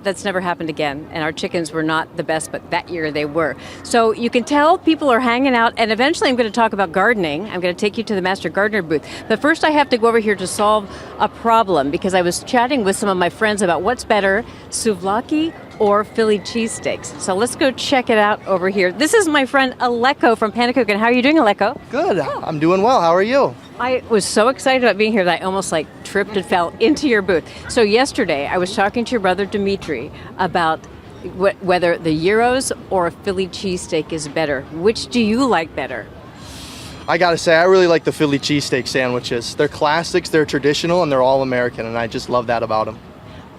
That's never happened again, and our chickens were not the best, but that year they were. So you can tell people are hanging out, and eventually I'm going to talk about gardening. I'm going to take you to the Master Gardener booth. But first I have to go over here to solve a problem, because I was chatting with some of my friends about what's better, souvlaki or Philly cheesesteaks. So let's go check it out over here. This is my friend Aleko from Panacookin. How are you doing, Aleko? Good. I'm doing well. How are you? I was so excited about being here that I almost tripped and fell into your booth. So yesterday I was talking to your brother Dimitri about whether the gyros or a Philly cheesesteak is better. Which do you like better? I gotta say, I really like the Philly cheesesteak sandwiches. They're classics, they're traditional, and they're all American, and I just love that about them.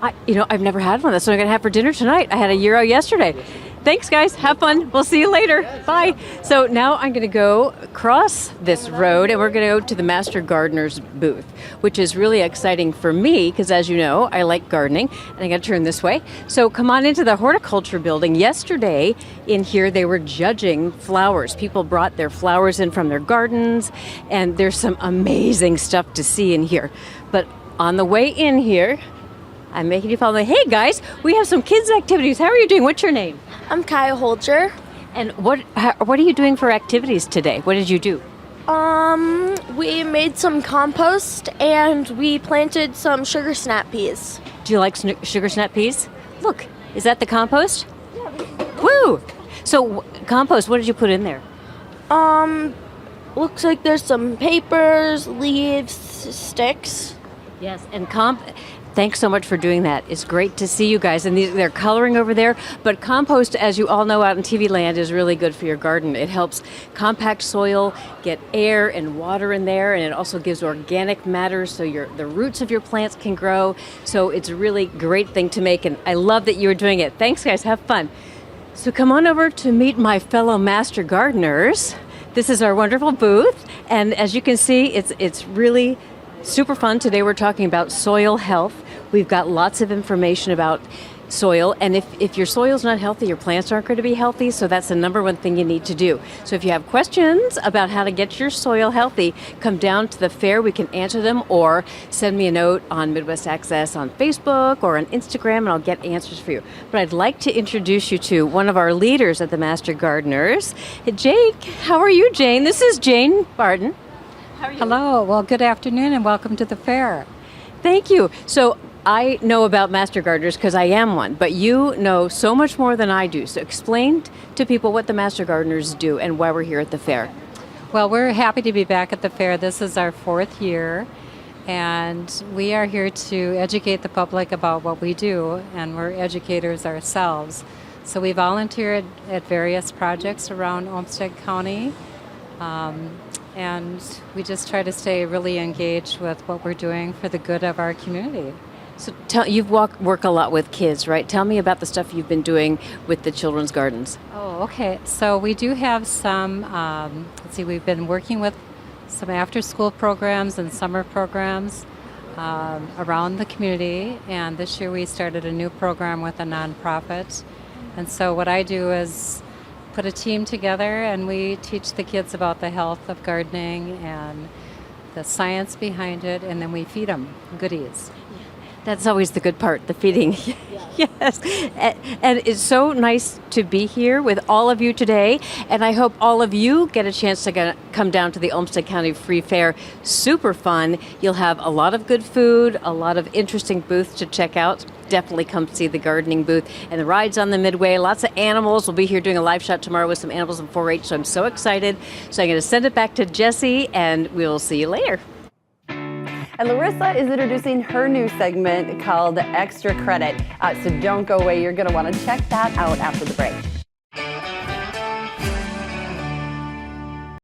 I've never had one. That's what I'm going to have for dinner tonight. I had a gyro yesterday. Thanks, guys. Have fun. We'll see you later. Bye. So now I'm going to go across this road, and we're going to go to the Master Gardener's booth, which is really exciting for me because, as you know, I like gardening. And I got to turn this way. So come on into the horticulture building. Yesterday in here, they were judging flowers. People brought their flowers in from their gardens, and there's some amazing stuff to see in here. But on the way in here, I'm making you follow me. Hey guys, we have some kids activities. How are you doing? What's your name? I'm Kyle Holger. And what are you doing for activities today? What did you do? We made some compost and we planted some sugar snap peas. Do you like sugar snap peas? Look, is that the compost? Yeah. Woo! So compost, what did you put in there? Looks like there's some papers, leaves, sticks. Yes, and thanks so much for doing that. It's great to see you guys. And they're coloring over there. But compost, as you all know out in TV land, is really good for your garden. It helps compact soil, get air and water in there, and it also gives organic matter so the roots of your plants can grow. So it's a really great thing to make, and I love that you're doing it. Thanks, guys. Have fun. So come on over to meet my fellow Master Gardeners. This is our wonderful booth, and as you can see, it's really super fun. Today we're talking about soil health. We've got lots of information about soil, and if your soil's not healthy, your plants aren't going to be healthy, so that's the number one thing you need to do. So if you have questions about how to get your soil healthy, come down to the fair. We can answer them, or send me a note on Midwest Access on Facebook or on Instagram, and I'll get answers for you. But I'd like to introduce you to one of our leaders at the Master Gardeners. Jake, how are you, Jane? This is Jane Barton. How are you? Hello. Well, good afternoon and welcome to the fair. Thank you. So I know about Master Gardeners because I am one, but you know so much more than I do. So explain to people what the Master Gardeners do and why we're here at the fair. Well, we're happy to be back at the fair. This is our 4th year, and we are here to educate the public about what we do, and we're educators ourselves. So we volunteer at various projects around Olmsted County. And we just try to stay really engaged with what we're doing for the good of our community. So you've work a lot with kids, right? Tell me about the stuff you've been doing with the children's gardens. Oh, okay. So we do have some, we've been working with some after-school programs and summer programs around the community. And this year we started a new program with a nonprofit. And so what I do is put a team together, and we teach the kids about the health of gardening and the science behind it, and then we feed them goodies. That's always the good part, the feeding. Yes. And it's so nice to be here with all of you today. And I hope all of you get a chance to come down to the Olmsted County Free Fair. Super fun. You'll have a lot of good food, a lot of interesting booths to check out. Definitely come see the gardening booth and the rides on the Midway. Lots of animals. We'll be here doing a live shot tomorrow with some animals in 4-H. So I'm so excited. So I'm going to send it back to Jesse, and we'll see you later. And Larissa is introducing her new segment called Extra Credit. So don't go away. You're going to want to check that out after the break.